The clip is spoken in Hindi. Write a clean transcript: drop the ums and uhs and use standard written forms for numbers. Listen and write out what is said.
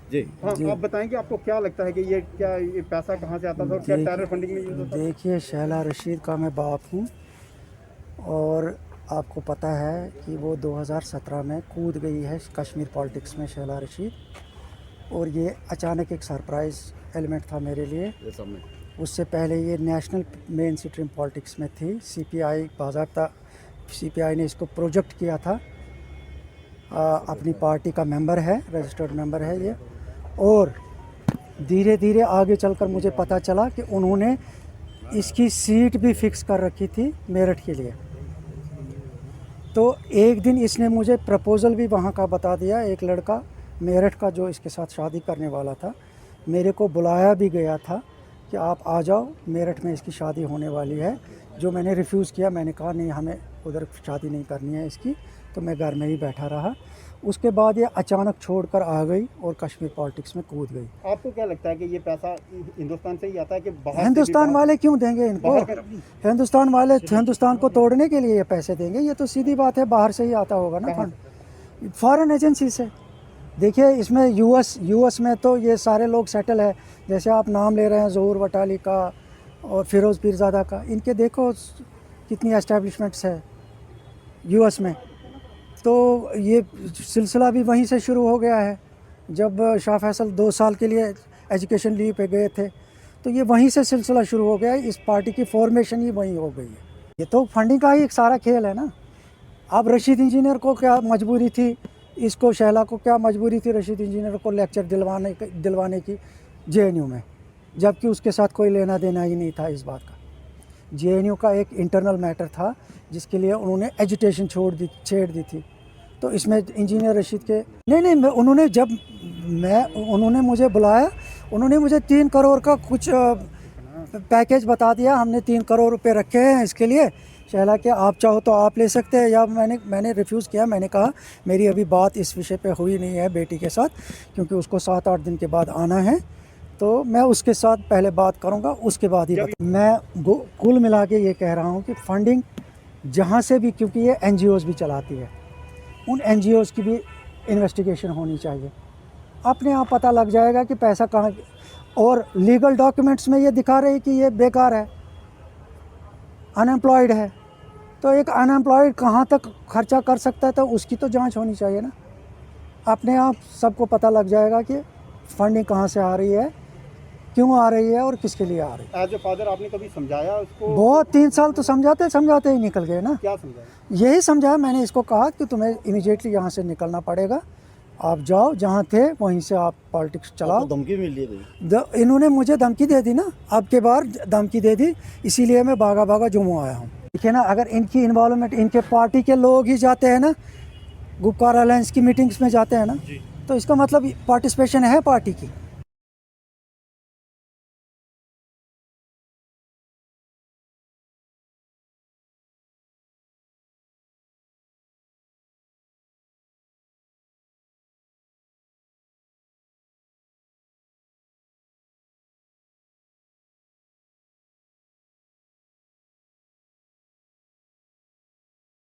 जी हाँ, जी। आप बताएंगे आपको क्या लगता है कि ये पैसा कहाँ से आता था और क्या टेरर फंडिंग में यूज होता था? देखिए, शहला रशीद का मैं बाप हूँ और आपको पता है कि वो 2017 में कूद गई है कश्मीर पॉलिटिक्स में शहला रशीद, और ये अचानक एक सरप्राइज़ एलिमेंट था मेरे लिए। ये सामने उससे पहले ये नेशनल मेन स्ट्रीम पॉलिटिक्स में थी। सीपीआई बाज़ाब्ता सीपीआई ने इसको प्रोजेक्ट किया था। अपनी पार्टी का मेंबर है, रजिस्टर्ड मेंबर है ये। और धीरे धीरे आगे चलकर मुझे पता चला कि उन्होंने इसकी सीट भी फिक्स कर रखी थी मेरठ के लिए। तो एक दिन इसने मुझे प्रपोज़ल भी वहाँ का बता दिया। एक लड़का मेरठ का जो इसके साथ शादी करने वाला था, मेरे को बुलाया भी गया था कि आप आ जाओ, मेरठ में इसकी शादी होने वाली है। जो मैंने रिफ्यूज़ किया, मैंने कहा नहीं, हमें उधर शादी नहीं करनी है इसकी, तो मैं घर में ही बैठा रहा। उसके बाद ये अचानक छोड़कर आ गई और कश्मीर पॉलिटिक्स में कूद गई। आपको क्या लगता है कि ये पैसा हिंदुस्तान से ही आता है कि बाहर से भी हिंदुस्तान वाले क्यों देंगे इनको? हिंदुस्तान वाले हिंदुस्तान को तोड़ने के लिए ये पैसे देंगे? ये तो सीधी बात है, बाहर से ही आता होगा ना फंड, फॉरेन एजेंसी से। देखिए, इसमें यूएस में तो ये सारे लोग सेटल है। जैसे आप नाम ले रहे हैं ज़हूर वटाली का और फिरोज़ पीरज़ादा का, इनके देखो कितनी एस्टेब्लिशमेंट्स है यूएस में। तो ये सिलसिला भी वहीं से शुरू हो गया है। जब शाह फैसल 2 साल के लिए एजुकेशन लीव पे गए थे, तो ये वहीं से सिलसिला शुरू हो गया है। इस पार्टी की फॉर्मेशन ही वहीं हो गई है। ये तो फंडिंग का ही एक सारा खेल है ना। अब रशीद इंजीनियर को क्या मजबूरी थी, इसको शहला को क्या मजबूरी थी रशीद इंजीनियर को लेक्चर दिलवाने की जेएनयू में, जबकि उसके साथ कोई लेना देना ही नहीं था इस बात का। जेएनयू का एक इंटरनल मैटर था जिसके लिए उन्होंने एजुटेशन छेड़ दी थी। तो इसमें इंजीनियर रशीद के नहीं, उन्होंने मुझे बुलाया, उन्होंने मुझे 3 करोड़ का कुछ पैकेज बता दिया। हमने 3 करोड़ रुपए रखे हैं इसके लिए शहला के, आप चाहो तो आप ले सकते हैं। या मैंने रिफ्यूज़ किया। मैंने कहा मेरी अभी बात इस विषय पे हुई नहीं है बेटी के साथ, क्योंकि उसको 7-8 दिन के बाद आना है, तो मैं उसके साथ पहले बात करूंगा, उसके बाद ही मैं कुल मिला के ये कह रहा हूँ कि फंडिंग जहाँ से भी, क्योंकि ये एनजीओज़ भी चलाती है, उन एनजीओज़ की भी इन्वेस्टिगेशन होनी चाहिए। अपने आप पता लग जाएगा कि पैसा कहाँ। और लीगल डॉक्यूमेंट्स में ये दिखा रहे कि ये बेकार है, अनएम्प्लॉयड है। तो एक अनएम्प्लॉयड कहाँ तक खर्चा कर सकता है, तो उसकी तो जांच होनी चाहिए ना। अपने आप सबको पता लग जाएगा कि फंडिंग कहाँ से आ रही है, क्यों आ रही है और किसके लिए आ रही है। एज ए फादर आपने कभी समझाया उसको? बहुत 3 साल तो समझाते ही निकल गए ना। क्या समझाया? यही समझाया मैंने इसको, कहा कि तुम्हें इमीडिएटली यहाँ से निकलना पड़ेगा, आप जाओ जहाँ थे वहीं से आप पॉलिटिक्स चलाओ। आपको धमकी मिल रही है? इन्होंने मुझे धमकी दे दी ना, अब के बार धमकी दे दी, इसीलिए मैं भागा जम्मू आया हूँ। देखिए ना, अगर इनकी इन्वॉल्वमेंट, इनके पार्टी के लोग ही जाते हैं ना, गुपकार अलायंस की मीटिंग्स में जाते हैं ना, तो इसका मतलब पार्टिसिपेशन है पार्टी की।